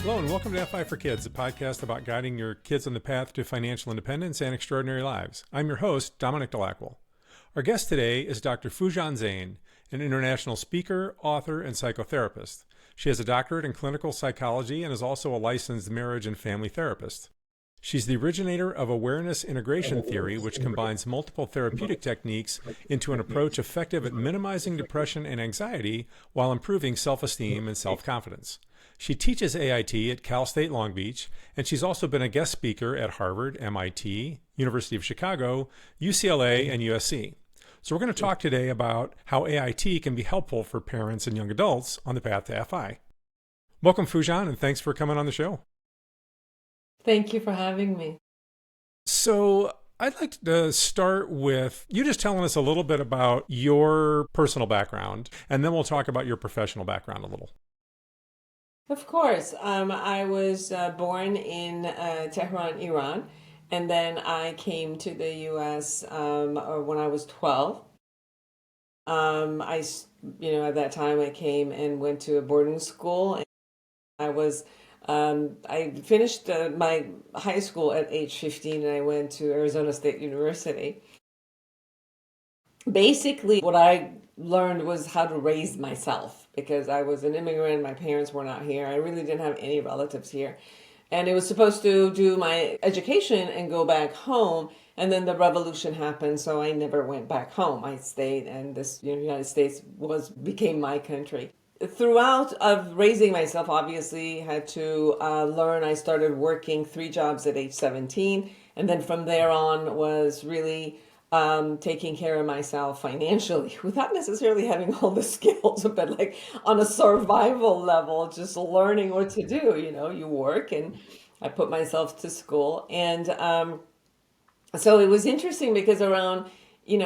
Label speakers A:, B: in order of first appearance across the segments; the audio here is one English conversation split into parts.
A: Hello and welcome to FI for Kids, a podcast about guiding your kids on the path to financial independence and extraordinary lives. I'm your host, Dominic Delacqua. Our guest today is Dr. Foojan Zeine, an international speaker, author, and psychotherapist. She has a doctorate in clinical psychology and is also a licensed marriage and family therapist. She's the originator of awareness integration theory, which combines multiple therapeutic techniques into an approach effective at minimizing depression and anxiety while improving self-esteem and self-confidence. She teaches AIT at Cal State Long Beach, and she's also been a guest speaker at Harvard, MIT, University of Chicago, UCLA, and USC. So we're going to talk today about how AIT can be helpful for parents and young adults on the path to FI. Welcome, Foojan, and thanks for coming on the show.
B: Thank you for having me.
A: So I'd like to start with you just telling us a little bit about your personal background, and then we'll talk about your professional background a little.
B: Of course. I was born in Tehran, Iran, and then I came to the U.S. When I was 12. At that time I came and went to a boarding school. And I finished my high school at age 15, and I went to Arizona State University. Basically, what I learned was how to raise myself because I was an immigrant. My parents were not here. I really didn't have any relatives here. And it was supposed to do my education and go back home. And then the revolution happened, so I never went back home. I stayed, and this United States became my country. Throughout of raising myself, obviously had to learn. I started working 3 jobs at age 17, and then from there on was really taking care of myself financially without necessarily having all the skills, but like on a survival level, just learning what to do. You work, and I put myself to school, and so it was interesting because around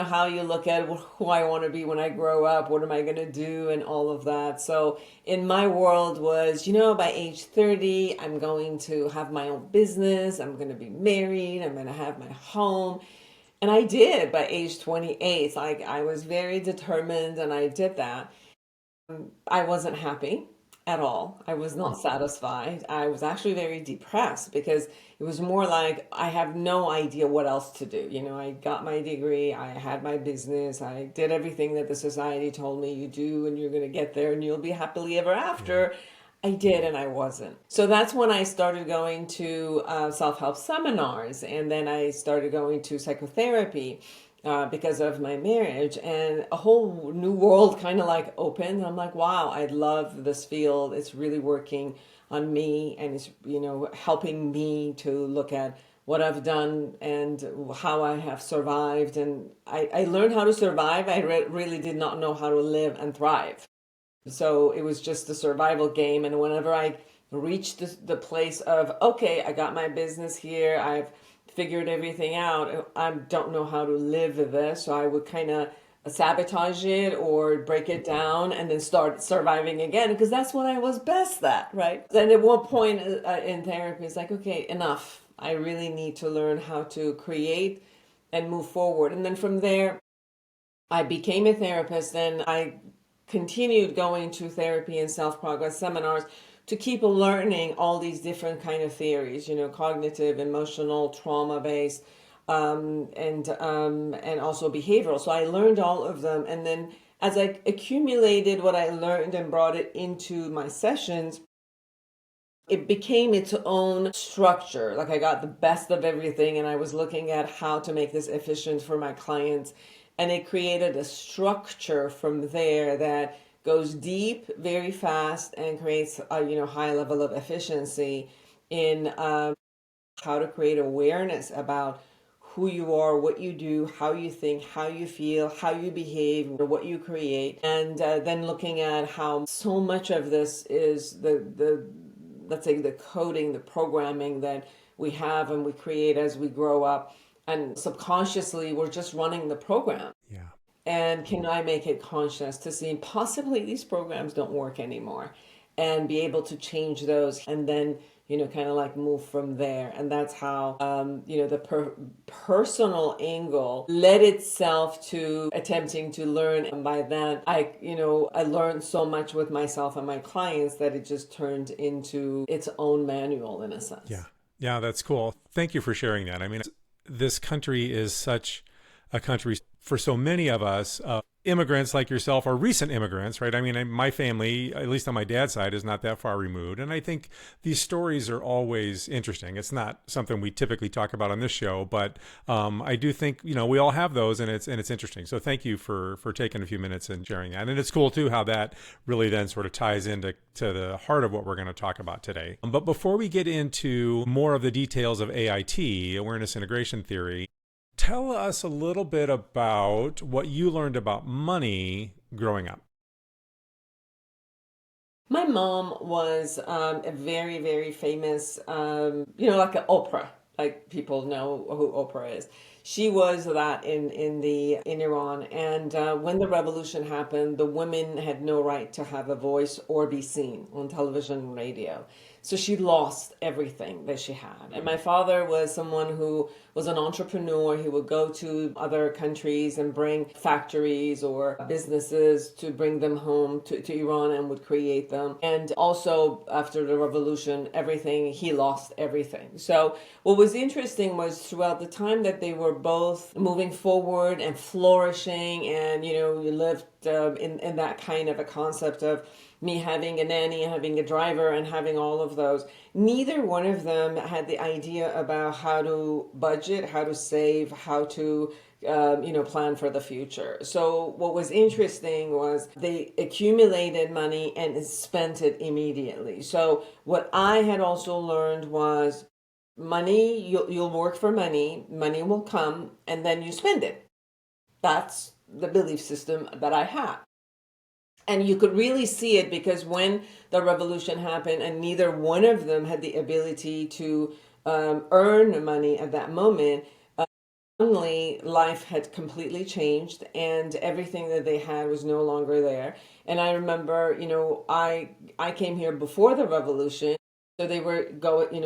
B: how you look at who I want to be when I grow up, what am I going to do, and all of that. So in my world was, by age 30, I'm going to have my own business. I'm going to be married. I'm going to have my home. And I did by age 28. I was very determined, and I did that. I wasn't happy at all. I was not satisfied. I was actually very depressed because it was more like I have no idea what else to do. I got my degree, I had my business, I did everything that the society told me you do, and you're going to get there and you'll be happily ever after. I did, and I wasn't. So that's when I started going to self-help seminars, and then I started going to psychotherapy because of my marriage, and a whole new world kind of like opened. I'm like, wow, I love this field. It's really working on me, and it's helping me to look at what I've done and how I have survived. And I learned how to survive. I really did not know how to live and thrive. So it was just a survival game. And whenever I reached the place of, okay, I got my business here, I've figured everything out, I don't know how to live with this, so I would kind of sabotage it or break it down and then start surviving again, because that's what I was best at, right? Then at one point in therapy, it's like, okay, enough. I really need to learn how to create and move forward. And then from there, I became a therapist, and I continued going to therapy and self-progress seminars to keep learning all these different kind of theories, cognitive, emotional, trauma-based, and also behavioral. So I learned all of them. And then as I accumulated what I learned and brought it into my sessions, it became its own structure. Like I got the best of everything, and I was looking at how to make this efficient for my clients. And it created a structure from there that goes deep very fast and creates a high level of efficiency in how to create awareness about who you are, what you do, how you think, how you feel, how you behave, what you create, and then looking at how so much of this is the let's say the coding, the programming that we have and we create as we grow up, and subconsciously we're just running the program.
A: Yeah.
B: And can I make it conscious to see possibly these programs don't work anymore, and be able to change those and then kind of like move from there. And that's how, the personal angle led itself to attempting to learn. And by that, I learned so much with myself and my clients that it just turned into its own manual in a sense.
A: Yeah. Yeah, that's cool. Thank you for sharing that. I mean, this country is such a country for so many of us, immigrants like yourself or recent immigrants, right? I mean, my family, at least on my dad's side, is not that far removed. And I think these stories are always interesting. It's not something we typically talk about on this show, but I do think, we all have those, and it's interesting. So thank you for taking a few minutes and sharing that. And it's cool too how that really then sort of ties into the heart of what we're going to talk about today. But before we get into more of the details of AIT, awareness integration theory, tell us a little bit about what you learned about money growing up.
B: My mom was a very, very famous, like an Oprah. Like people know who Oprah is. She was that in Iran, and when the revolution happened, the women had no right to have a voice or be seen on television and radio. So she lost everything that she had. And my father was someone who was an entrepreneur. He would go to other countries and bring factories or businesses to bring them home to Iran and would create them. And also after the revolution, he lost everything. So what was interesting was throughout the time that they were both moving forward and flourishing, and, you lived in that kind of a concept of me having a nanny, having a driver, and having all of those. Neither one of them had the idea about how to budget, how to save, how to plan for the future. So what was interesting was they accumulated money and spent it immediately. So what I had also learned was money, you'll work for money, money will come, and then you spend it. That's the belief system that I had. And you could really see it because when the revolution happened and neither one of them had the ability to earn money at that moment, suddenly life had completely changed and everything that they had was no longer there. And I remember, I came here before the revolution. So they were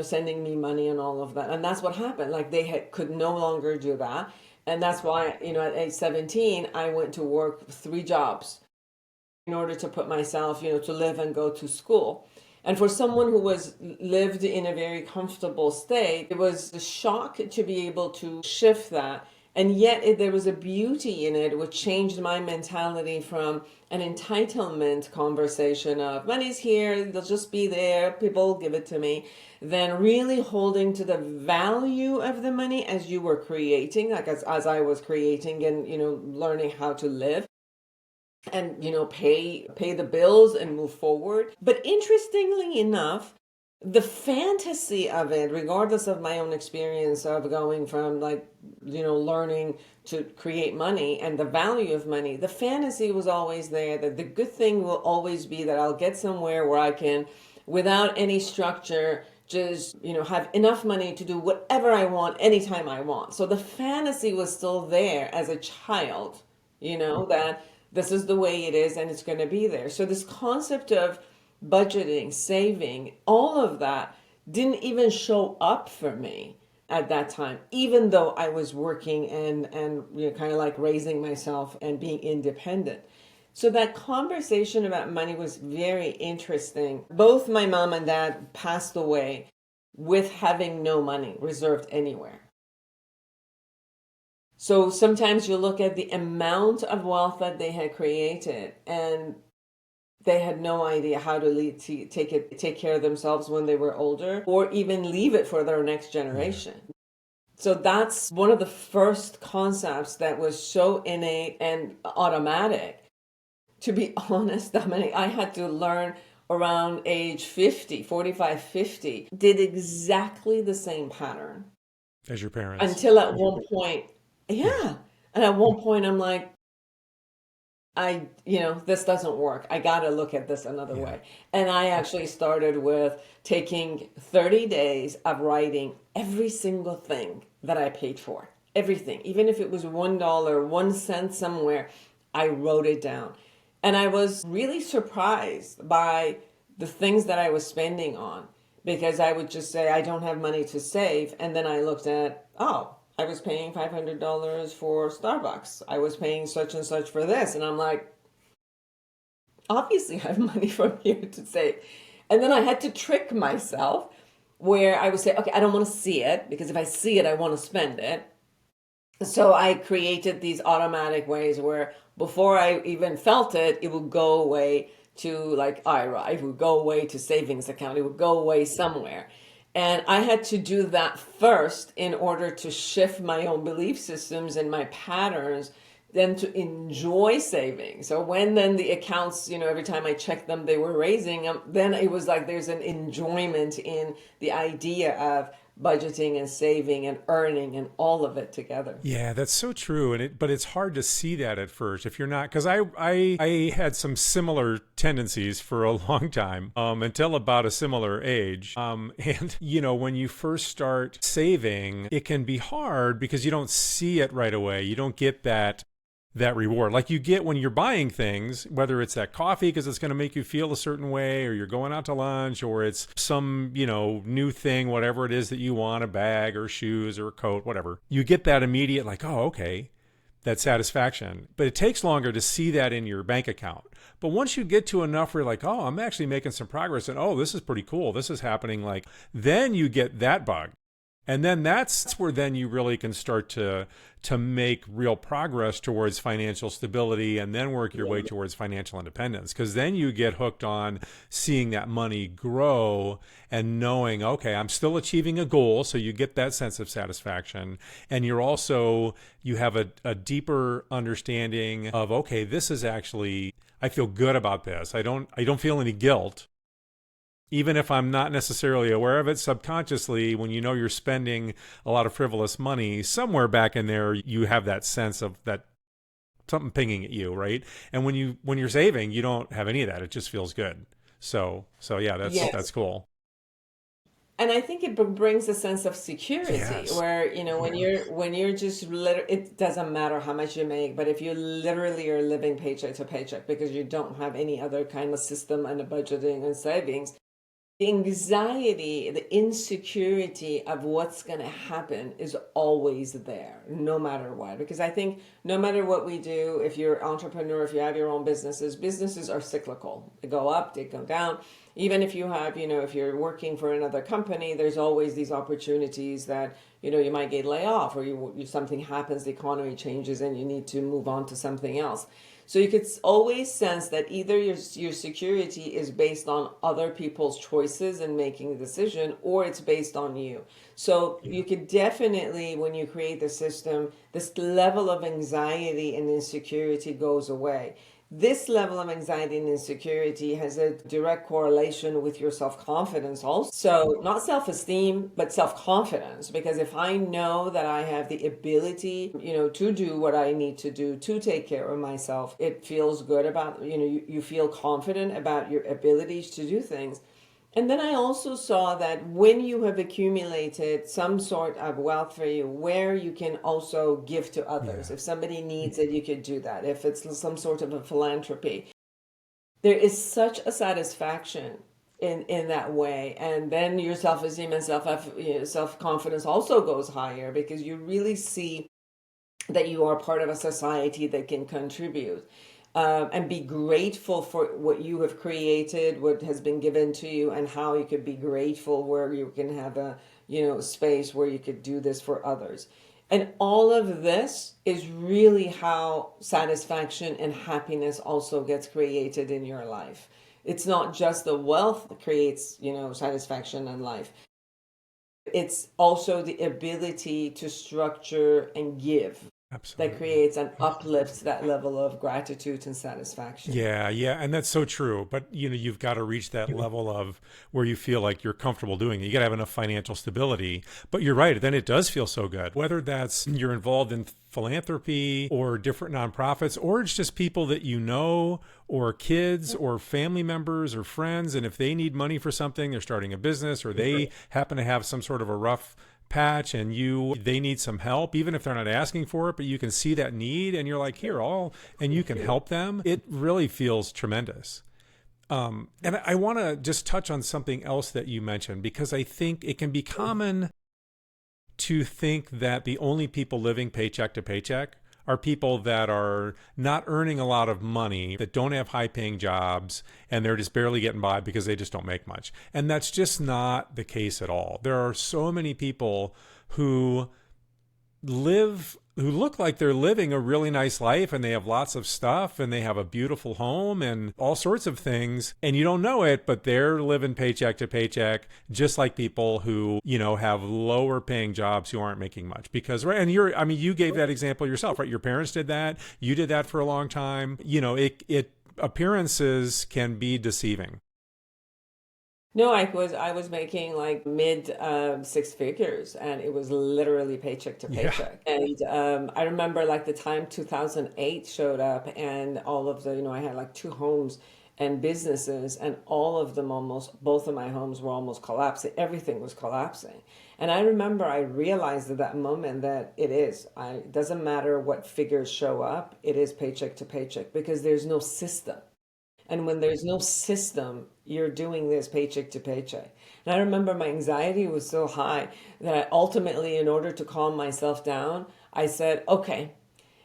B: sending me money and all of that. And that's what happened. Like could no longer do that. And that's why, at age 17, I went to work 3 jobs in order to put myself, to live and go to school. And for someone who lived in a very comfortable state, it was a shock to be able to shift that. And yet there was a beauty in it, which changed my mentality from an entitlement conversation of money's here, they'll just be there, people give it to me, then really holding to the value of the money as you were creating, like as I was creating and, learning how to live. And pay the bills and move forward. But interestingly enough, the fantasy of it, regardless of my own experience of going from learning to create money and the value of money, the fantasy was always there that the good thing will always be that I'll get somewhere where I can, without any structure, just have enough money to do whatever I want anytime I want. So the fantasy was still there as a child, that this is the way it is and it's going to be there. So this concept of budgeting, saving, all of that didn't even show up for me at that time, even though I was working and kind of like raising myself and being independent. So that conversation about money was very interesting. Both my mom and dad passed away with having no money reserved anywhere. So sometimes you look at the amount of wealth that they had created and they had no idea how to take care of themselves when they were older or even leave it for their next generation. So that's one of the first concepts that was so innate and automatic. To be honest, Dominic, I had to learn around age 50, 45, 50, did exactly the same pattern.
A: As your parents.
B: Until at one point, yeah. And at one point I'm like, this doesn't work. I got to look at this another way. And I actually started with taking 30 days of writing every single thing that I paid for. Everything. Even if it was $1, 1 cent somewhere, I wrote it down. And I was really surprised by the things that I was spending on. because I would just say, I don't have money to save. And then I looked at, oh, I was paying $500 for Starbucks. I was paying such and such for this. And I'm like, obviously I have money from here to save. And then I had to trick myself where I would say, okay, I don't want to see it, because if I see it, I want to spend it. So I created these automatic ways where before I even felt it, it would go away to like IRA, it would go away to savings account, it would go away somewhere. And I had to do that first in order to shift my own belief systems and my patterns, then to enjoy saving. So when then the accounts, every time I checked them, they were raising, then it was like there's an enjoyment in the idea of budgeting and saving and earning and all of it together.
A: Yeah, that's so true. But it's hard to see that at first if you're not, because I had some similar tendencies for a long time, until about a similar age. And when you first start saving, it can be hard because you don't see it right away. You don't get that reward like you get when you're buying things, whether it's that coffee because it's going to make you feel a certain way, or you're going out to lunch, or it's some new thing, whatever it is that you want, a bag or shoes or a coat, whatever. You get that immediate like, oh, okay, that satisfaction. But it takes longer to see that in your bank account. But once you get to enough where you're like, oh, I'm actually making some progress, and oh, this is pretty cool, this is happening, like then you get that bug. And then that's where then you really can start to make real progress towards financial stability, and then work your way towards financial independence. Because then you get hooked on seeing that money grow and knowing, okay, I'm still achieving a goal. So you get that sense of satisfaction. And you have a deeper understanding of, okay, this is actually, I feel good about this. I don't feel any guilt. Even if I'm not necessarily aware of it, subconsciously, when you're spending a lot of frivolous money, somewhere back in there, you have that sense of that something pinging at you, right? And when you're saving, you don't have any of that. It just feels good. So yeah, that's cool.
B: And I think it brings a sense of security, where when you're just it doesn't matter how much you make, but if you literally are living paycheck to paycheck because you don't have any other kind of system and a budgeting and savings, the anxiety, the insecurity of what's going to happen is always there, no matter what. Because I think no matter what we do, if you're an entrepreneur, if you have your own businesses are cyclical. They go up, they go down. Even if you have, if you're working for another company, there's always these opportunities that, you might get laid off, or something happens, the economy changes, and you need to move on to something else. So you could always sense that either your security is based on other people's choices and making a decision, or it's based on you. So you could definitely, when you create the system, this level of anxiety and insecurity goes away. This level of anxiety and insecurity has a direct correlation with your self-confidence also. So not self-esteem, but self-confidence. Because if I know that I have the ability, to do what I need to do to take care of myself, it feels good about, you feel confident about your abilities to do things. And then I also saw that when you have accumulated some sort of wealth for you, where you can also give to others. If somebody needs it, you could do that. If it's some sort of a philanthropy, there is such a satisfaction in that way. And then your self-esteem and self-confidence also goes higher, because you really see that you are part of a society that can contribute. And be grateful for what you have created, what has been given to you, and how you could be grateful where you can have a, space where you could do this for others. And all of this is really how satisfaction and happiness also gets created in your life. It's not just the wealth that creates, satisfaction in life. It's also the ability to structure and give. Absolutely. That creates and uplifts that level of gratitude and satisfaction.
A: Yeah, and that's so true. But you've got to reach that level of where you feel like you're comfortable doing it. You got to have enough financial stability. But you're right, then it does feel so good. Whether that's you're involved in philanthropy or different nonprofits, or it's just people that or kids or family members or friends, and if they need money for something, they're starting a business, or they happen to have some sort of a rough patch and they need some help, even if they're not asking for it, but you can see that need and you're like, and you can help them. It really feels tremendous. And I want to just touch on something else that you mentioned, because I think it can be common to think that the only people living paycheck to paycheck are people that are not earning a lot of money, that don't have high paying jobs, and they're just barely getting by because they just don't make much. And that's just not the case at all. There are so many people who look like they're living a really nice life, and they have lots of stuff, and they have a beautiful home and all sorts of things, and you don't know it, but they're living paycheck to paycheck, just like people who, have lower paying jobs who aren't making much. Because, right, and you gave that example yourself, right? Your parents did that. You did that for a long time. Appearances can be deceiving.
B: No, I was making like mid six figures, and it was literally paycheck to
A: Yeah.
B: paycheck. And I remember like the time 2008 showed up, and all of the I had like two homes and businesses, and all of them, almost both of my homes were almost collapsing. Everything was collapsing. And I remember I realized at that moment that it doesn't matter what figures show up, it is paycheck to paycheck, because there's no system. And when there's no system, you're doing this paycheck to paycheck. And I remember my anxiety was so high that I ultimately, in order to calm myself down, I said, okay,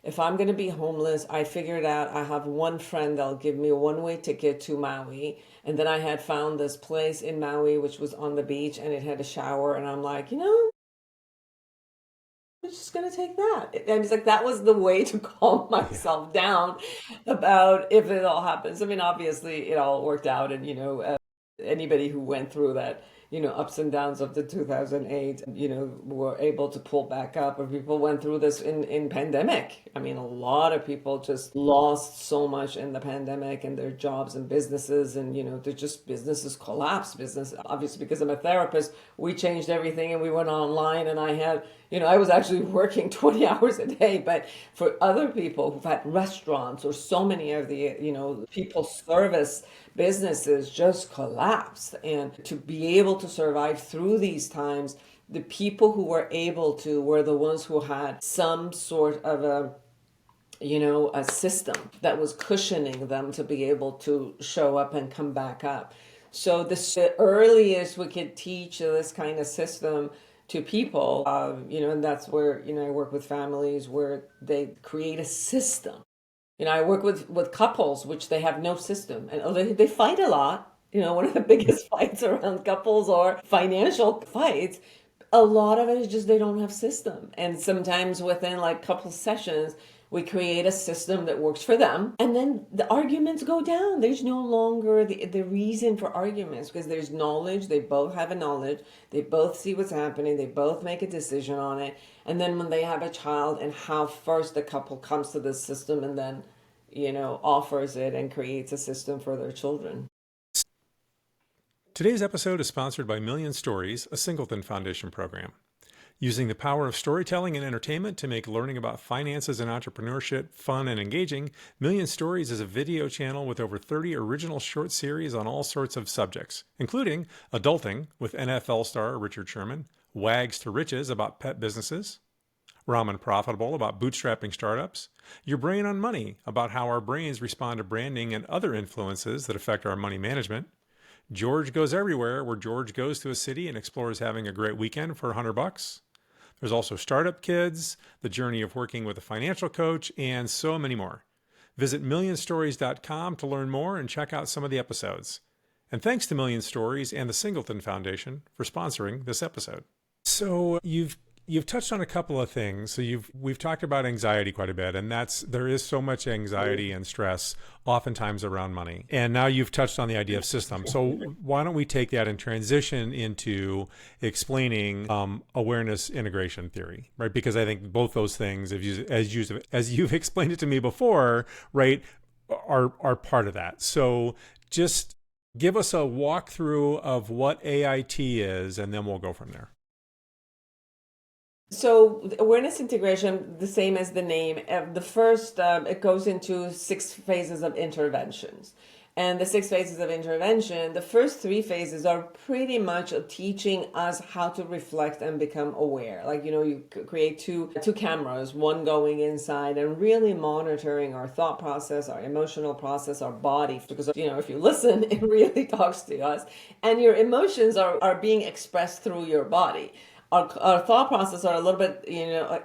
B: if I'm going to be homeless, I figured out I have one friend that'll give me a one-way ticket to Maui. And then I had found this place in Maui, which was on the beach, and it had a shower. And I'm like, I'm just gonna take that. And it's like that was the way to calm myself down about if it all happens. I mean, obviously it all worked out, and anybody who went through that, ups and downs of the 2008, were able to pull back up. Or people went through this in pandemic. I mean, a lot of people just lost so much in the pandemic, and their jobs and businesses, and they're just businesses collapsed. Business, obviously, because I'm a therapist, we changed everything and we went online, and I was actually working 20 hours a day. But for other people who've had restaurants, or so many of the, people service businesses just collapsed. And to be able to survive through these times, the people who were able to were the ones who had some sort of a system that was cushioning them to be able to show up and come back up. So the earliest we could teach this kind of system to people, and that's where, I work with families where they create a system. I work with couples, which they have no system, and they fight a lot. One of the biggest fights around couples or financial fights, a lot of it is just they don't have system. And sometimes within like couple sessions, we create a system that works for them, and then the arguments go down. There's no longer the reason for arguments, because there's knowledge. They both have a knowledge. They both see what's happening. They both make a decision on it. And then when they have a child, and how first the couple comes to this system, and then offers it and creates a system for their children.
A: Today's episode is sponsored by Million Stories, a Singleton Foundation program. Using the power of storytelling and entertainment to make learning about finances and entrepreneurship fun and engaging, Million Stories is a video channel with over 30 original short series on all sorts of subjects, including Adulting with NFL star Richard Sherman, Wags to Riches about pet businesses, Ramen Profitable about bootstrapping startups, Your Brain on Money about how our brains respond to branding and other influences that affect our money management, George Goes Everywhere, where George goes to a city and explores having a great weekend for $100. There's also Startup Kids, the journey of working with a financial coach, and so many more. Visit millionstories.com to learn more and check out some of the episodes. And thanks to Million Stories and the Singleton Foundation for sponsoring this episode. So you've touched on a couple of things. So we've talked about anxiety quite a bit, and there is so much anxiety and stress oftentimes around money. And now you've touched on the idea of system. So why don't we take that and transition into explaining awareness integration theory, right? Because I think both those things, as you've explained it to me before, right, are part of that. So just give us a walkthrough of what AIT is, and then we'll go from there.
B: So awareness integration, the same as the name. The first, it goes into 6 phases of interventions. And the 6 phases of intervention, the first 3 phases are pretty much teaching us how to reflect and become aware. Like, you create two cameras, one going inside and really monitoring our thought process, our emotional process, our body. Because, if you listen, it really talks to us. And your emotions are being expressed through your body. Our thought process are a little bit,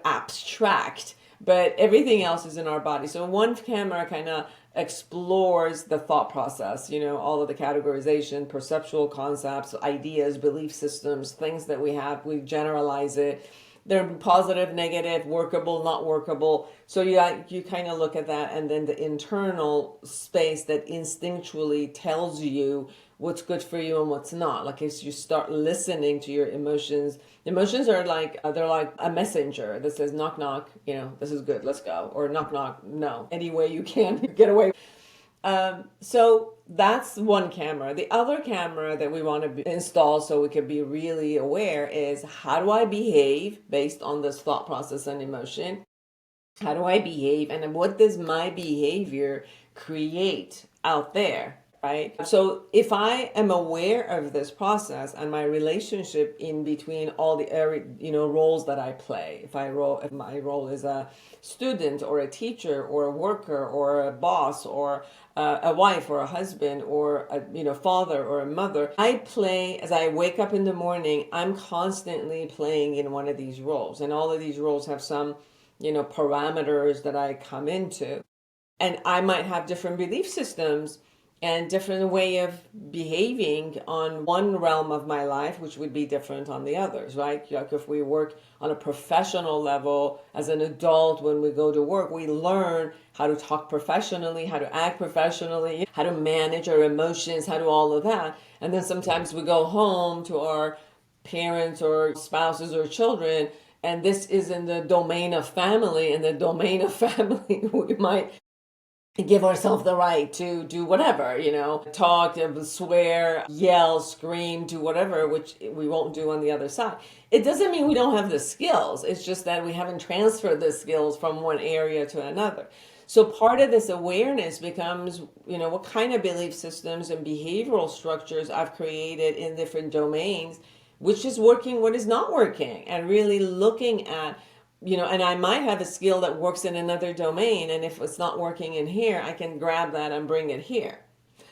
B: abstract, but everything else is in our body. So one camera kind of explores the thought process, all of the categorization, perceptual concepts, ideas, belief systems, things that we generalize it. They're positive, negative, workable, not workable. So you kind of look at that, and then the internal space that instinctually tells you what's good for you and what's not. Like, as you start listening to your emotions are like they're like a messenger that says, knock knock, this is good, let's go, or knock knock, no, any way you can get away. So that's one camera. The other camera that we want to install so we can be really aware is, how do I behave based on this thought process and emotion? How do I behave, and what does my behavior create out there? Right? So if I am aware of this process and my relationship in between all the roles that I play, if my role is a student or a teacher or a worker or a boss or a wife or a husband or a father or a mother, I play as I wake up in the morning. I'm constantly playing in one of these roles, and all of these roles have some parameters that I come into, and I might have different belief systems and different way of behaving on one realm of my life, which would be different on the others, right? Like, if we work on a professional level as an adult, when we go to work, we learn how to talk professionally, how to act professionally, how to manage our emotions, how to all of that. And then sometimes we go home to our parents or spouses or children, and this is in the domain of family. In the domain of family, we might give ourselves the right to do whatever, talk, swear, yell, scream, do whatever, which we won't do on the other side. It doesn't mean we don't have the skills. It's just that we haven't transferred the skills from one area to another. So part of this awareness becomes, what kind of belief systems and behavioral structures I've created in different domains, which is working, what is not working, and really looking at, and I might have a skill that works in another domain, and if it's not working in here, I can grab that and bring it here.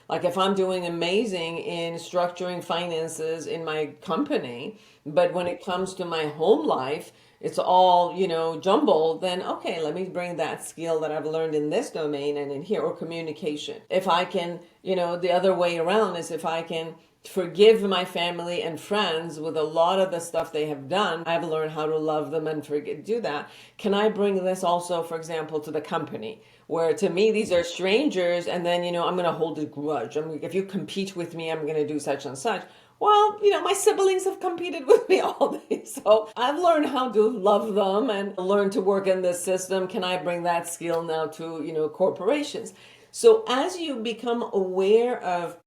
B: Like, if I'm doing amazing in structuring finances in my company, but when it comes to my home life, it's all, jumbled, then okay, let me bring that skill that I've learned in this domain and in here. Or communication. If I can, the other way around is, if I can forgive my family and friends with a lot of the stuff they have done, I've learned how to love them and do that. Can I bring this also, for example, to the company, where to me these are strangers, and then I'm going to hold a grudge. If you compete with me, I'm going to do such and such. Well, my siblings have competed with me all day, so I've learned how to love them and learn to work in this system. Can I bring that skill now to corporations? So as you become aware of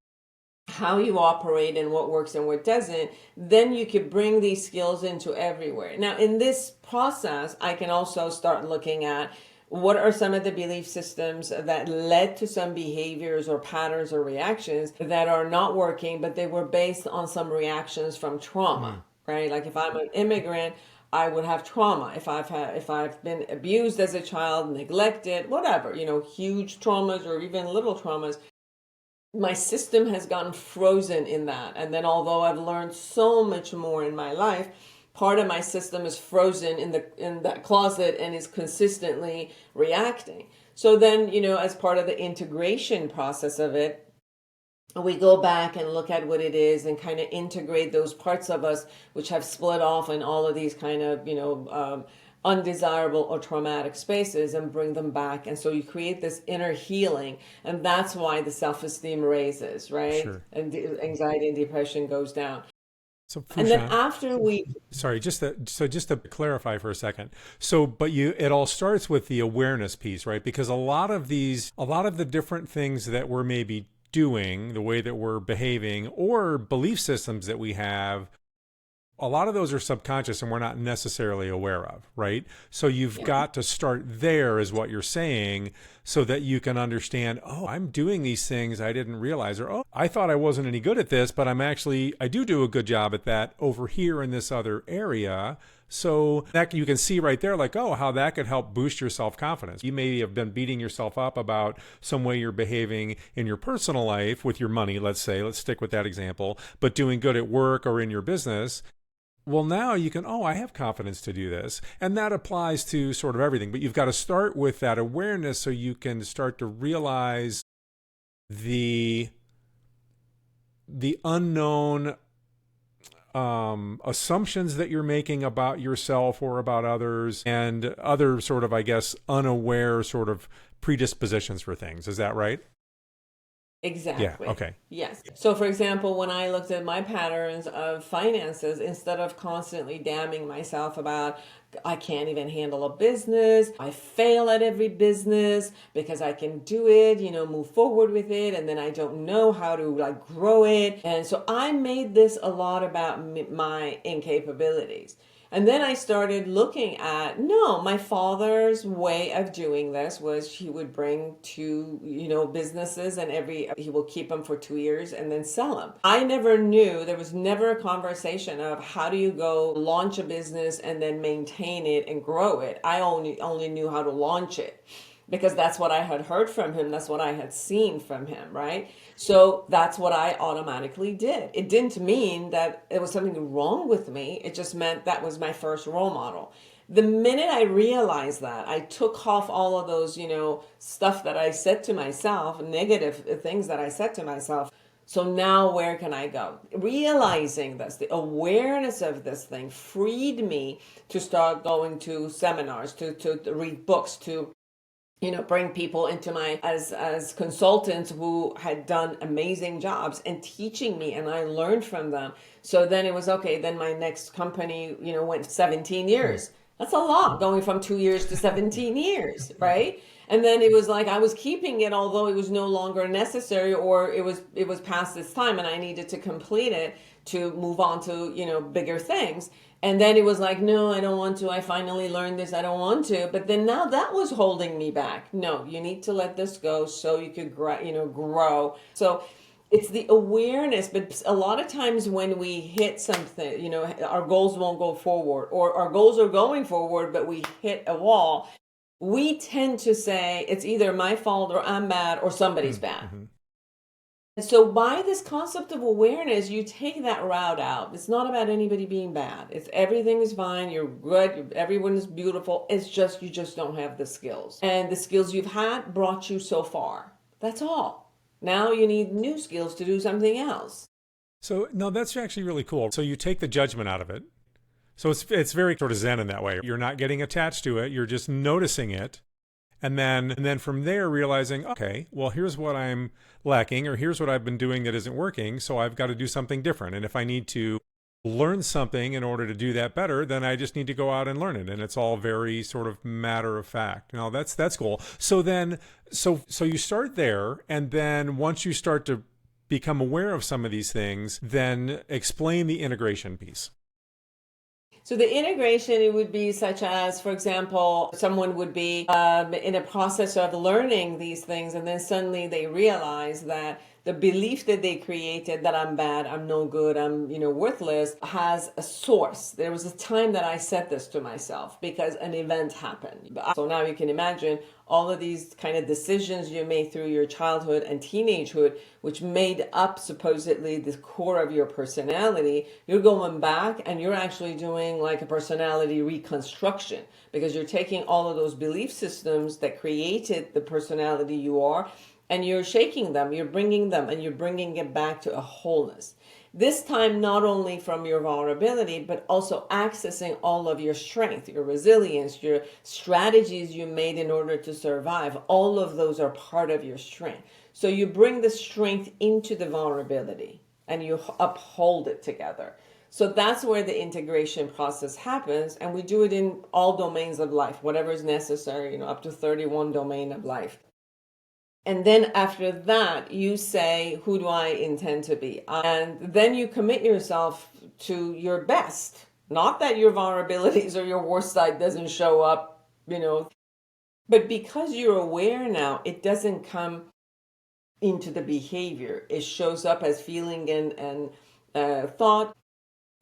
B: how you operate and what works and what doesn't, then you can bring these skills into everywhere. Now, in this process, I can also start looking at, what are some of the belief systems that led to some behaviors or patterns or reactions that are not working, but they were based on some reactions from trauma, right? Like, if I'm an immigrant, I would have trauma. If I've been abused as a child, neglected, whatever, huge traumas or even little traumas, my system has gotten frozen in that. And then, although I've learned so much more in my life, part of my system is frozen in that closet and is consistently reacting. So then, as part of the integration process of it, we go back and look at what it is and kind of integrate those parts of us which have split off in all of these kind of, undesirable or traumatic spaces, and bring them back. And so you create this inner healing, and that's why the self-esteem raises, right?
A: Sure.
B: And anxiety and depression goes down.
A: So Foojan,
B: and then after we
A: sorry, just to clarify for a second. So, but it all starts with the awareness piece, right? Because a lot of the different things that we're maybe doing, the way that we're behaving, or belief systems that we have, a lot of those are subconscious and we're not necessarily aware of, right? So you've got to start there is what you're saying so that you can understand, oh, I'm doing these things I didn't realize, or, oh, I thought I wasn't any good at this, but I do a good job at that over here in this other area. So that you can see right there, like, oh, how that could help boost your self-confidence. You may have been beating yourself up about some way you're behaving in your personal life with your money, let's say, let's stick with that example, but doing good at work or in your business. Well, now you can, oh, I have confidence to do this. And that applies to sort of everything. But you've got to start with that awareness so you can start to realize the unknown assumptions that you're making about yourself or about others and other sort of, I guess, unaware sort of predispositions for things. Is that right?
B: Exactly.
A: Yeah. Okay.
B: Yes. So, for example, when I looked at my patterns of finances, instead of constantly damning myself about, I can't even handle a business, I fail at every business because I can do it, move forward with it, and then I don't know how to like grow it. And so I made this a lot about my incapabilities. And then I started looking at, no, my father's way of doing this was he would bring two, businesses and he will keep them for 2 years and then sell them. I never knew, there was never a conversation of how do you go launch a business and then maintain it and grow it. I only knew how to launch it, because that's what I had heard from him. That's what I had seen from him, right? So that's what I automatically did. It didn't mean that there was something wrong with me. It just meant that was my first role model. The minute I realized that, I took off all of those, stuff that I said to myself, negative things that I said to myself. So now where can I go? Realizing this, the awareness of this thing freed me to start going to seminars, to read books, to bring people into my as consultants who had done amazing jobs and teaching me, and I learned from them. So then it was okay. Then my next company, went 17 years. That's a lot, going from 2 years to 17 years, right? And then it was like I was keeping it, although it was no longer necessary, or it was past its time, and I needed to complete it to move on to bigger things. And then it was like, no, I don't want to. I finally learned this. I don't want to. But then now that was holding me back. No, you need to let this go so you could grow. So it's the awareness. But a lot of times when we hit something, our goals won't go forward, or our goals are going forward, but we hit a wall. We tend to say it's either my fault, or I'm bad, or somebody's bad.
A: Mm-hmm.
B: So by this concept of awareness, you take that route out. It's not about anybody being bad. It's everything is fine. You're good. Everyone is beautiful. It's just, you just don't have the skills. And the skills you've had brought you so far. That's all. Now you need new skills to do something else.
A: So no, that's actually really cool. So you take the judgment out of it. So it's very sort of Zen in that way. You're not getting attached to it. You're just noticing it. And then from there realizing, okay, well, here's what I'm lacking, or here's what I've been doing that isn't working. So I've got to do something different. And if I need to learn something in order to do that better, then I just need to go out and learn it. And it's all very sort of matter of fact. Now that's cool. So then, so you start there. And then once you start to become aware of some of these things, then explain the integration piece.
B: So the integration, it would be such as, for example, someone would be in a process of learning these things, and then suddenly they realize that the belief that they created, that I'm bad, I'm no good, I'm worthless, has a source. There was a time that I said this to myself because an event happened. So now you can imagine all of these kind of decisions you made through your childhood and teenagehood, which made up supposedly the core of your personality. You're going back and you're actually doing like a personality reconstruction, because you're taking all of those belief systems that created the personality you are, and you're shaking them, you're bringing them, and you're bringing it back to a wholeness. This time, not only from your vulnerability, but also accessing all of your strength, your resilience, your strategies you made in order to survive. All of those are part of your strength. So you bring the strength into the vulnerability and you uphold it together. So that's where the integration process happens. And we do it in all domains of life, whatever is necessary, up to 31 domain of life. And then after that, you say, who do I intend to be? And then you commit yourself to your best. Not that your vulnerabilities or your worst side doesn't show up, but because you're aware now, it doesn't come into the behavior. It shows up as feeling and thought.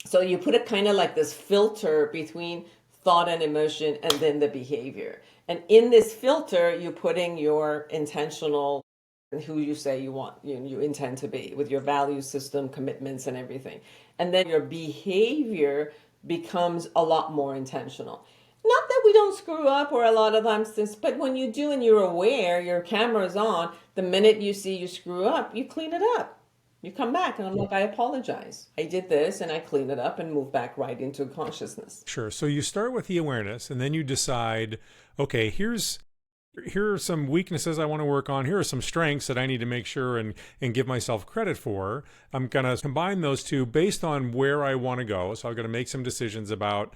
B: So you put it kind of like this filter between thought and emotion and then the behavior. And in this filter, you're putting your intentional, who you say you intend to be with your value system, commitments and everything. And then your behavior becomes a lot more intentional. Not that we don't screw up or a lot of times, but when you do and you're aware, your camera's on, the minute you see you screw up, you clean it up. You come back and I'm like, I apologize. I did this and I clean it up and move back right into consciousness.
A: Sure. So you start with the awareness and then you decide, okay, here are some weaknesses I want to work on. Here are some strengths that I need to make sure and give myself credit for. I'm going to combine those two based on where I want to go. So I'm going to make some decisions about,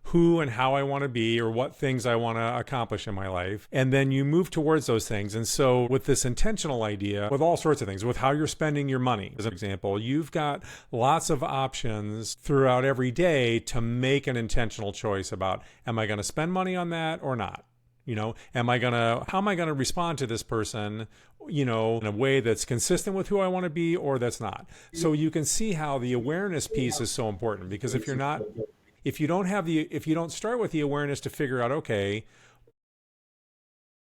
A: who and how I want to be or what things I want to accomplish in my life. And then you move towards those things. And so with this intentional idea, with all sorts of things, with how you're spending your money, as an example, you've got lots of options throughout every day to make an intentional choice about, am I going to spend money on that or not? How am I going to respond to this person, in a way that's consistent with who I want to be or that's not. So you can see how the awareness piece is so important, because if you don't start with the awareness to figure out, okay,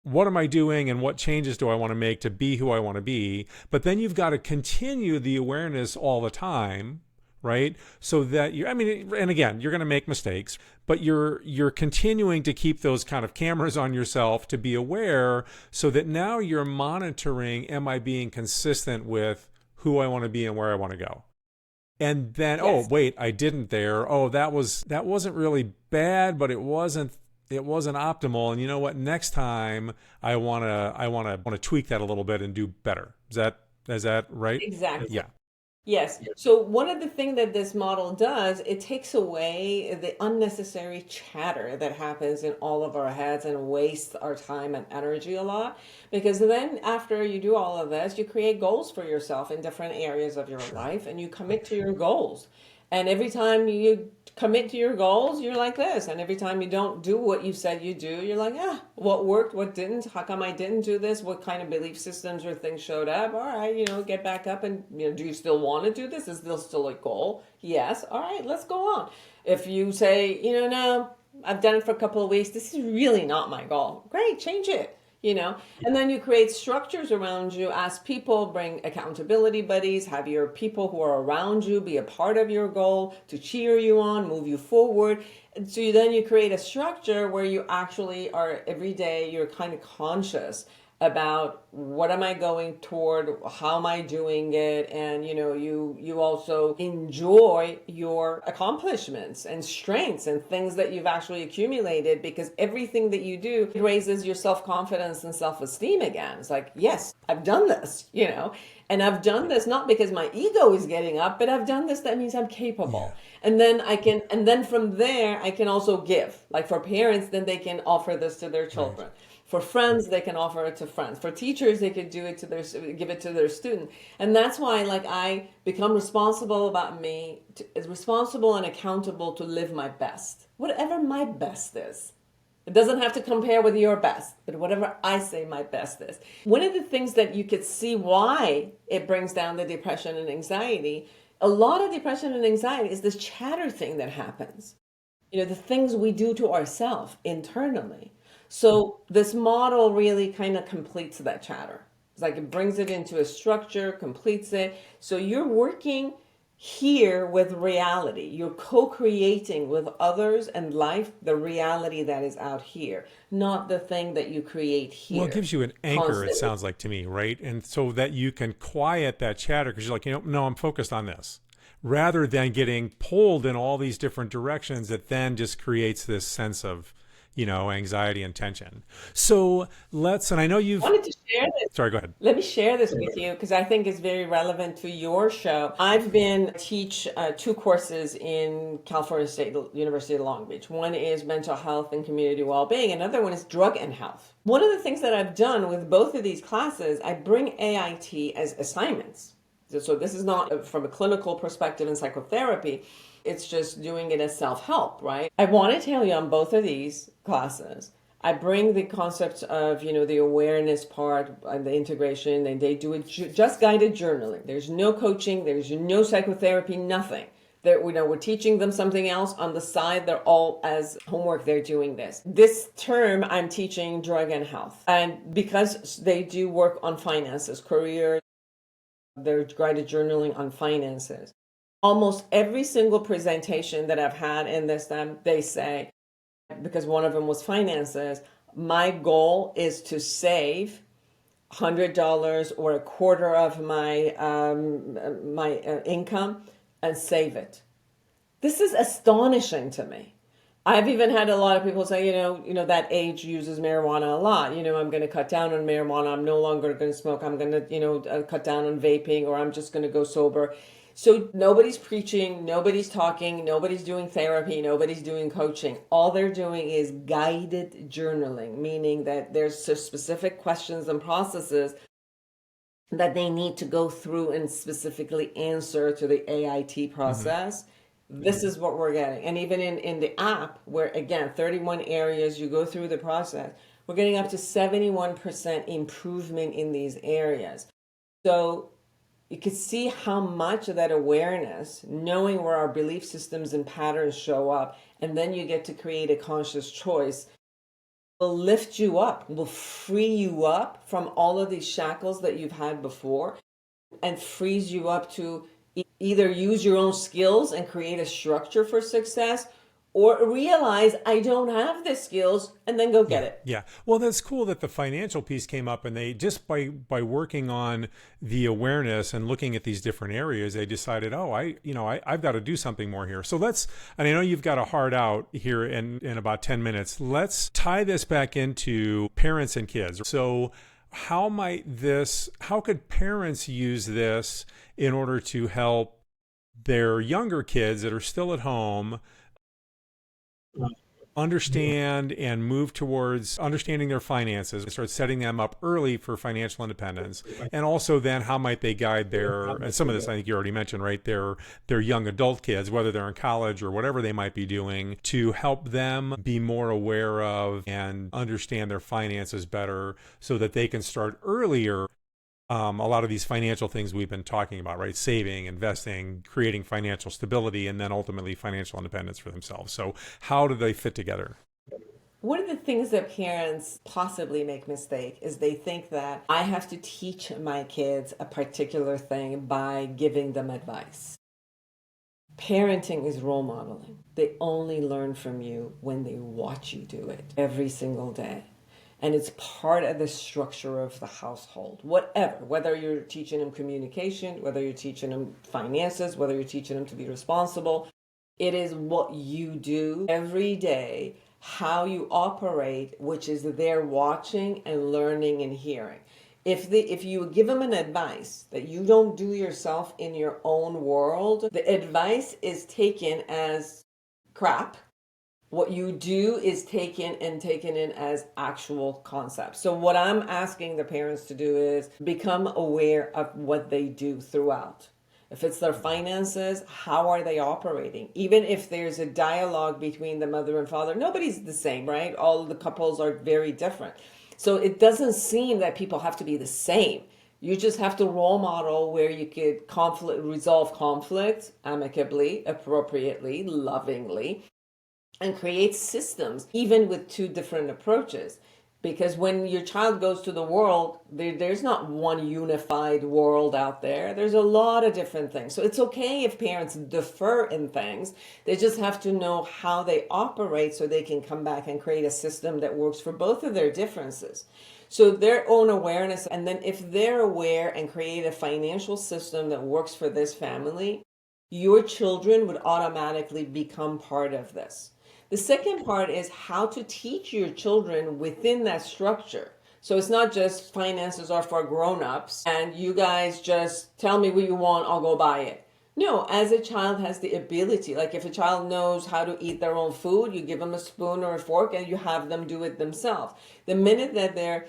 A: what am I doing and what changes do I want to make to be who I want to be? But then you've got to continue the awareness all the time, right? So that and again, you're going to make mistakes, but you're continuing to keep those kind of cameras on yourself to be aware, so that now you're monitoring, am I being consistent with who I want to be and where I want to go? And then, yes. Oh, wait, I didn't there. Oh, that wasn't really bad, but it wasn't optimal. And you know what? Next time I want to tweak that a little bit and do better. Is that right?
B: Exactly.
A: Yeah.
B: Yes. So one of the things that this model does, it takes away the unnecessary chatter that happens in all of our heads and wastes our time and energy a lot. Because then after you do all of this, you create goals for yourself in different areas of your life and you commit to your goals. And every time you commit to your goals, you're like this. And every time you don't do what you said you do, you're like, what worked, what didn't? How come I didn't do this? What kind of belief systems or things showed up? All right, get back up and, do you still want to do this? Is this still a goal? Yes. All right, let's go on. If you say, no, I've done it for a couple of weeks, this is really not my goal. Great, change it. And then you create structures around you as people, bring accountability buddies, have your people who are around you be a part of your goal to cheer you on, move you forward. And so then you create a structure where you actually are every day, you're kind of conscious about what am I going toward, how am I doing it, and you also enjoy your accomplishments and strengths and things that you've actually accumulated, because everything that you do raises your self-confidence and self-esteem again. It's like, yes, I've done this, and I've done this not because my ego is getting up, but I've done this, that means I'm capable. Yeah. And then from there I can also give. Like for parents, then they can offer this to their children. Right. For friends, they can offer it to friends. For teachers, they could give it to their student. And that's why, I become responsible responsible and accountable to live my best, whatever my best is. It doesn't have to compare with your best, but whatever I say my best is. One of the things that you could see why it brings down the depression and anxiety, a lot of depression and anxiety is this chatter thing that happens. The things we do to ourselves internally. So this model really kind of completes that chatter. It's like it brings it into a structure, completes it. So you're working here with reality. You're co-creating with others and life the reality that is out here, not the thing that you create here.
A: Well, it gives you an anchor, constantly. It sounds like to me, right? And so that you can quiet that chatter because you're like, no, I'm focused on this. Rather than getting pulled in all these different directions that then just creates this sense of anxiety and tension. So and I know you've,
B: Wanted to share this.
A: sorry, go ahead.
B: Let me share this with you because I think it's very relevant to your show. I've been teach two courses in California State University of Long Beach. One is mental health and community well-being. Another one is drug and health. One of the things that I've done with both of these classes, I bring AIT as assignments. So this is not from a clinical perspective in psychotherapy. It's just doing it as self-help, right? I want to tell you on both of these classes, I bring the concepts of, the awareness part and the integration, and they do it just guided journaling. There's no coaching, there's no psychotherapy, nothing. We're teaching them something else on the side. They're all as homework, they're doing this. This term, I'm teaching drug and health. And because they do work on finances, career, they're guided journaling on finances. Almost every single presentation that I've had in this time, they say, because one of them was finances, my goal is to save $100 or a quarter of my income and save it. This is astonishing to me. I've even had a lot of people say, that age uses marijuana a lot. I'm going to cut down on marijuana. I'm no longer going to smoke. I'm going to, cut down on vaping, or I'm just going to go sober. So nobody's preaching, nobody's talking, nobody's doing therapy, nobody's doing coaching. All they're doing is guided journaling, meaning that there's specific questions and processes that they need to go through and specifically answer to the AIT process. This is what we're getting. And even in the app, where again, 31 areas, you go through the process, we're getting up to 71% improvement in these areas. So you can see how much of that awareness, knowing where our belief systems and patterns show up, and then you get to create a conscious choice, will lift you up, will free you up from all of these shackles that you've had before, and frees you up to either use your own skills and create a structure for success, or realize I don't have the skills and then go get it.
A: Yeah. Well, that's cool that the financial piece came up, and they just by working on the awareness and looking at these different areas, they decided, I've got to do something more here. So and I know you've got a hard out here in about 10 minutes. Let's tie this back into parents and kids. So how could parents use this in order to help their younger kids that are still at home understand and move towards understanding their finances, start setting them up early for financial independence? And also then how might they guide and some of this I think you already mentioned, right, their young adult kids, whether they're in college or whatever they might be doing, to help them be more aware of and understand their finances better so that they can start earlier. A lot of these financial things we've been talking about, right? Saving, investing, creating financial stability, and then ultimately financial independence for themselves. So how do they fit together?
B: One of the things that parents possibly make mistake is they think that I have to teach my kids a particular thing by giving them advice. Parenting is role modeling. They only learn from you when they watch you do it every single day. And it's part of the structure of the household. Whether you're teaching them communication, whether you're teaching them finances, whether you're teaching them to be responsible, it is what you do every day, how you operate, which is they're watching and learning and hearing. If you give them an advice that you don't do yourself in your own world, the advice is taken as crap. What you do is taken in as actual concepts. So what I'm asking the parents to do is become aware of what they do throughout. If it's their finances, how are they operating? Even if there's a dialogue between the mother and father, nobody's the same, right? All the couples are very different. So it doesn't seem that people have to be the same. You just have to role model where you could resolve conflict amicably, appropriately, lovingly, and create systems, even with two different approaches. Because when your child goes to the world, there's not one unified world out there. There's a lot of different things. So it's okay if parents defer in things. They just have to know how they operate so they can come back and create a system that works for both of their differences. So their own awareness, and then if they're aware and create a financial system that works for this family, your children would automatically become part of this. The second part is how to teach your children within that structure. So it's not just finances are for grown-ups and you guys just tell me what you want, I'll go buy it. No, as a child has the ability, like if a child knows how to eat their own food, you give them a spoon or a fork and you have them do it themselves. The minute that their,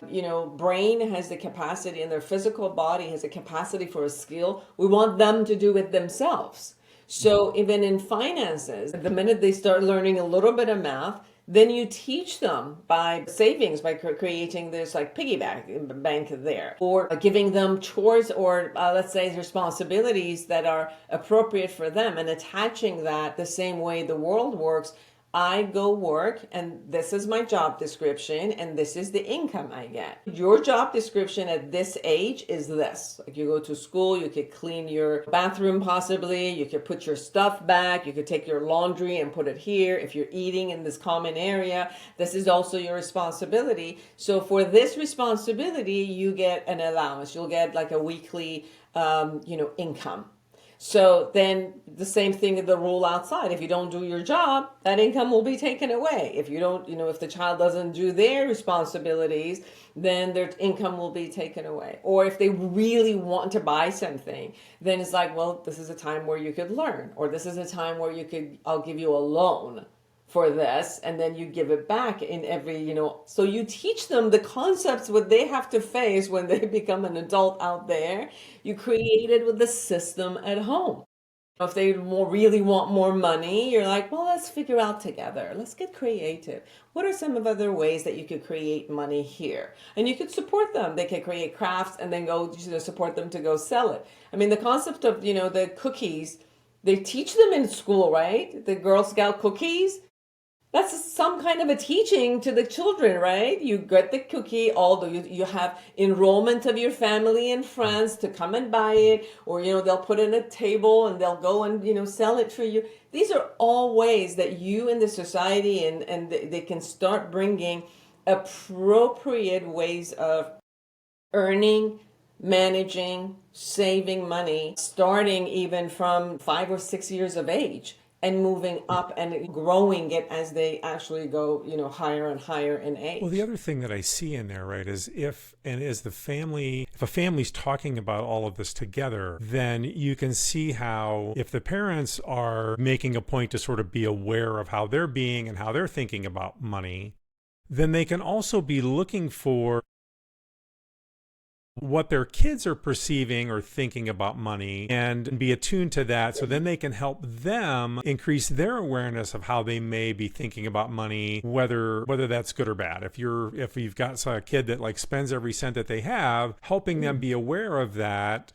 B: brain has the capacity and their physical body has the capacity for a skill, we want them to do it themselves. So even in finances, the minute they start learning a little bit of math, then you teach them by savings, by creating this like piggy bank there, or giving them chores or let's say responsibilities that are appropriate for them and attaching that the same way the world works. I go work and this is my job description and this is the income I get. Your job description at this age is this. Like you go to school, you could clean your bathroom possibly, you could put your stuff back, you could take your laundry and put it here. If you're eating in this common area, this is also your responsibility. So for this responsibility, you get an allowance. You'll get like a weekly, income. So then the same thing in the rule outside. If you don't do your job, that income will be taken away. If you don't, if the child doesn't do their responsibilities, then their income will be taken away. Or if they really want to buy something, then it's like, well, this is a time where you could learn, or this is a time where I'll give you a loan for this, and then you give it back in every, so you teach them the concepts what they have to face when they become an adult out there. You create it with the system at home. If they really want more money, you're like, well, let's figure out together. Let's get creative. What are some of other ways that you could create money here? And you could support them. They could create crafts and then go support them to go sell it. I mean, the concept of, the cookies, they teach them in school, right? The Girl Scout cookies. That's some kind of a teaching to the children, right? You get the cookie, although you have enrollment of your family and friends to come and buy it, or, they'll put it in a table and they'll go and, sell it for you. These are all ways that you in the society and they can start bringing appropriate ways of earning, managing, saving money, starting even from 5 or 6 years of age, and moving up and growing it as they actually go, higher and higher in age.
A: Well, the other thing that I see in there, right, is if a family's talking about all of this together, then you can see how if the parents are making a point to sort of be aware of how they're being and how they're thinking about money, then they can also be looking for what their kids are perceiving or thinking about money and be attuned to that, so then they can help them increase their awareness of how they may be thinking about money, whether that's good or bad. If you've got a kid that like spends every cent that they have, helping them be aware of that,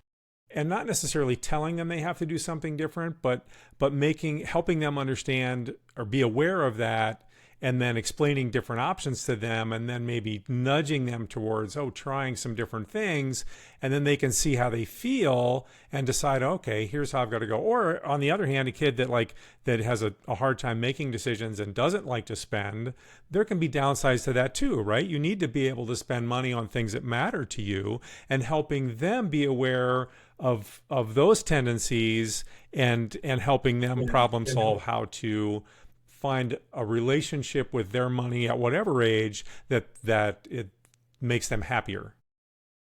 A: and not necessarily telling them they have to do something different, but helping them understand or be aware of that, and then explaining different options to them, and then maybe nudging them towards, trying some different things, and then they can see how they feel and decide, okay, here's how I've got to go. Or on the other hand, a kid that has a hard time making decisions and doesn't like to spend, there can be downsides to that too, right? You need to be able to spend money on things that matter to you, and helping them be aware of those tendencies and helping them problem solve how to find a relationship with their money at whatever age that it makes them happier.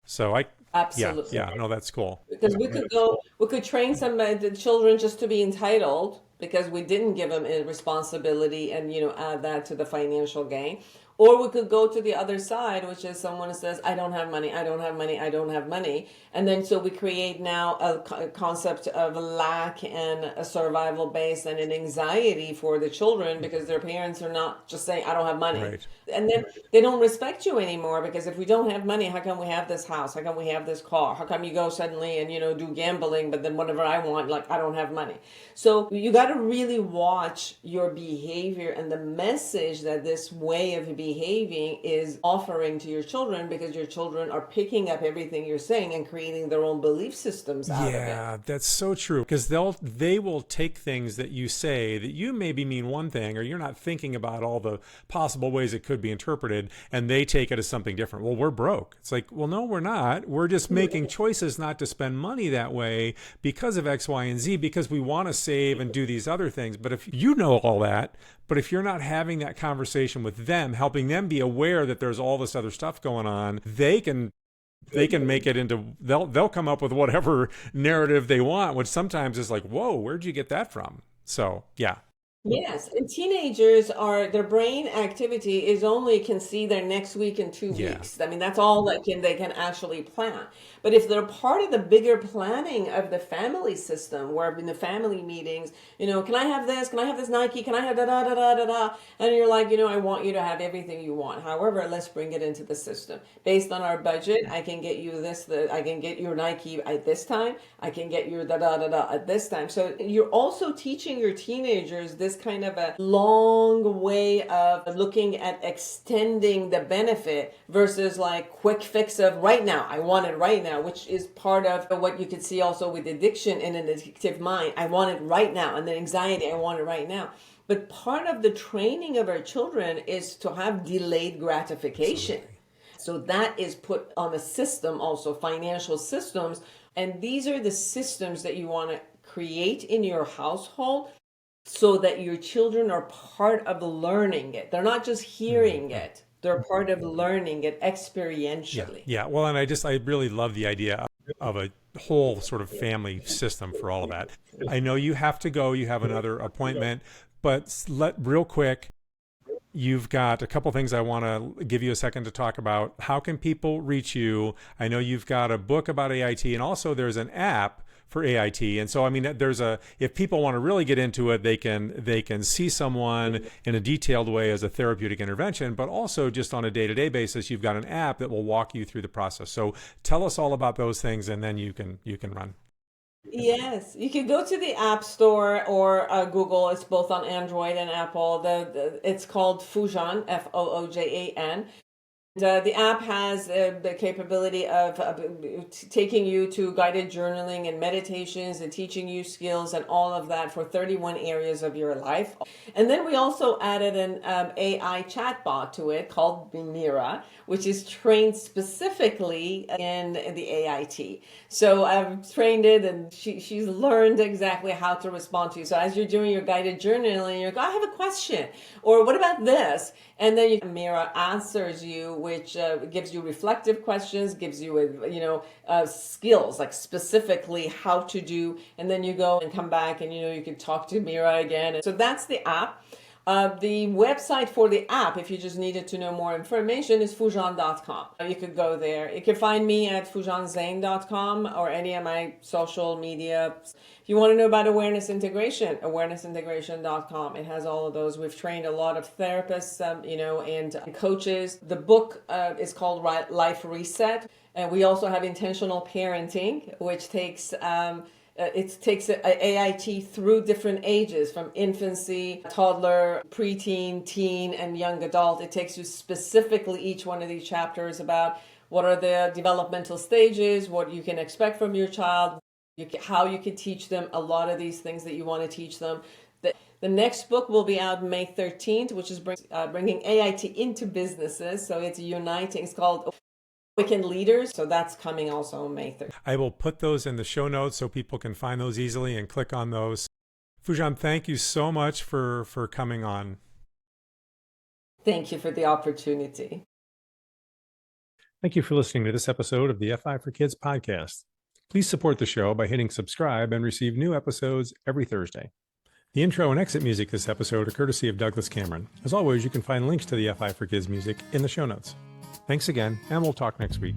A: So
B: absolutely,
A: no, that's cool.
B: Because we could train some the children just to be entitled because we didn't give them a responsibility and add that to the financial gain. Or we could go to the other side, which is someone who says, I don't have money, I don't have money, I don't have money. And then so we create now a concept of lack and a survival base and an anxiety for the children because their parents are not just saying, I don't have money.
A: Right.
B: And then they don't respect you anymore because if we don't have money, how come we have this house? How come we have this car? How come you go suddenly and, do gambling, but then whatever I want, like I don't have money. So you got to really watch your behavior and the message that this way of being behaving is offering to your children, because your children are picking up everything you're saying and creating their own belief systems out of it.
A: Yeah, that's so true. Because they will take things that you say that you maybe mean one thing, or you're not thinking about all the possible ways it could be interpreted, and they take it as something different. Well, we're broke. It's like, well, no, we're not. We're just making choices not to spend money that way because of X, Y, and Z, because we want to save and do these other things. But if you know all that, but if you're not having that conversation with them, helping them be aware that there's all this other stuff going on, they can make it into, they'll come up with whatever narrative they want, which sometimes is like, whoa, where'd you get that from? So yeah.
B: Yes, and teenagers their brain activity is only can see their next week and 2 weeks. I mean, that's all that they can actually plan. But if they're part of the bigger planning of the family system, where in the family meetings, can I have this? Can I have this Nike? Can I have da da da da da da? And you're like, I want you to have everything you want. However, let's bring it into the system. Based on our budget, I can get you this, I can get your Nike at this time. I can get your da da da da at this time. So you're also teaching your teenagers this kind of a long way of looking at extending the benefit versus like quick fix of right now. I want it right now, which is part of what you could see also with addiction in an addictive mind. I want it right now. And then anxiety, I want it right now. But part of the training of our children is to have delayed gratification. Absolutely. So that is put on a system, also financial systems. And these are the systems that you want to create in your household, so that your children are part of learning it. They're not just hearing it. They're part of learning it experientially.
A: Yeah. Well, and I really love the idea of a whole sort of family system for all of that. I know you have to go, you have another appointment, but real quick, you've got a couple things I want to give you a second to talk about. How can people reach you? I know you've got a book about AIT, and also there's an app for AIT. And so, I mean, if people want to really get into it, they can see someone in a detailed way as a therapeutic intervention, but also just on a day-to-day basis, you've got an app that will walk you through the process. So tell us all about those things, and then you can run.
B: Yes, you can go to the App Store or Google. It's both on Android and Apple. It's called Foojan, Foojan. The app has the capability of taking you to guided journaling and meditations and teaching you skills and all of that for 31 areas of your life. And then we also added an AI chatbot to it called Mira, which is trained specifically in the AIT. So I've trained it, and she's learned exactly how to respond to you. So as you're doing your guided journaling, you're like, I have a question, or what about this? And then Mira answers you, which gives you reflective questions, gives you skills, like specifically how to do, and then you go and come back and you can talk to Mira again. So that's the app. The website for the app, if you just needed to know more information, is foojan.com. You could go there. You can find me at foojanzeine.com or any of my social media. If you want to know about awareness integration, awareness-integration.com. It has all of those. We've trained a lot of therapists, and coaches. The book is called Life Reset. And we also have intentional parenting, which takes it takes AIT through different ages, from infancy, toddler, preteen, teen, and young adult. It takes you specifically each one of these chapters about what are the developmental stages, what you can expect from your child, how you can teach them a lot of these things that you want to teach them. The next book will be out May 13th, which is bringing AIT into businesses. So it's uniting. It's called Weekend Leaders. So that's coming also May 3rd.
A: I will put those in the show notes so people can find those easily and click on those. Foojan, thank you so much for coming on.
B: Thank you for the opportunity.
A: Thank you for listening to this episode of the FI for Kids podcast. Please support the show by hitting subscribe and receive new episodes every Thursday. The intro and exit music this episode are courtesy of Douglas Cameron. As always, you can find links to the FI for Kids music in the show notes. Thanks again, and we'll talk next week.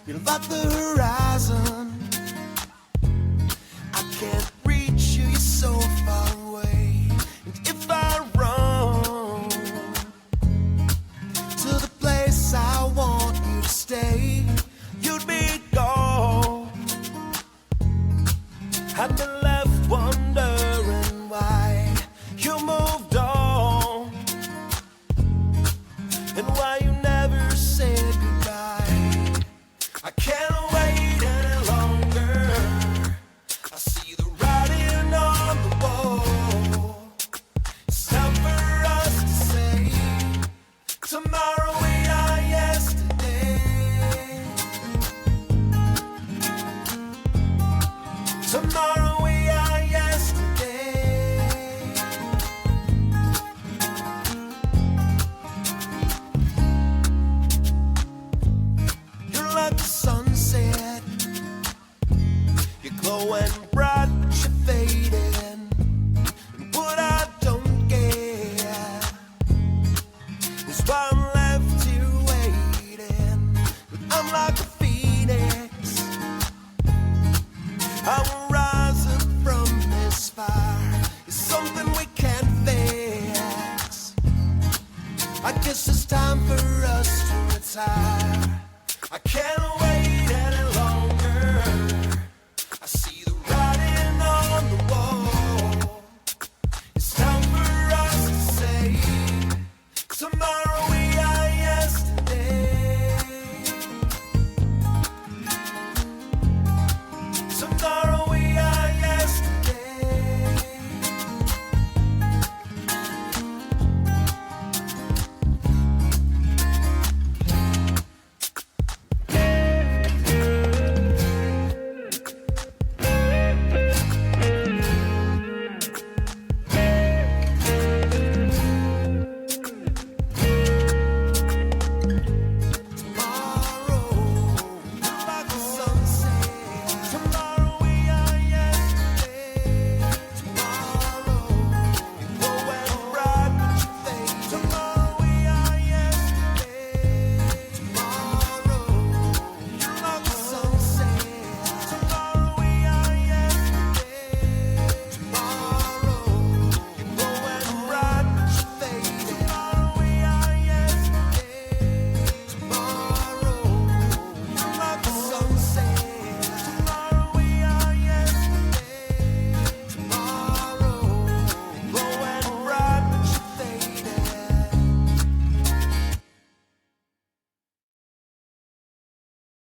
C: You're like the horizon. I can't reach you, you're so far away. And if I run to the place I want you to stay, you'd be gone. I've been and why you never said goodbye. I can't wait any longer. I see the writing on the wall. It's time for us to say, tomorrow we are yesterday. Tomorrow we are yesterday. You're like the sunset. You're glowing bright, but you're fading. And what I don't get is why I'm left here waiting. But I'm like a phoenix. I will rise up from this fire. It's something we can't fix. I guess it's time for us to retire. I can't wait.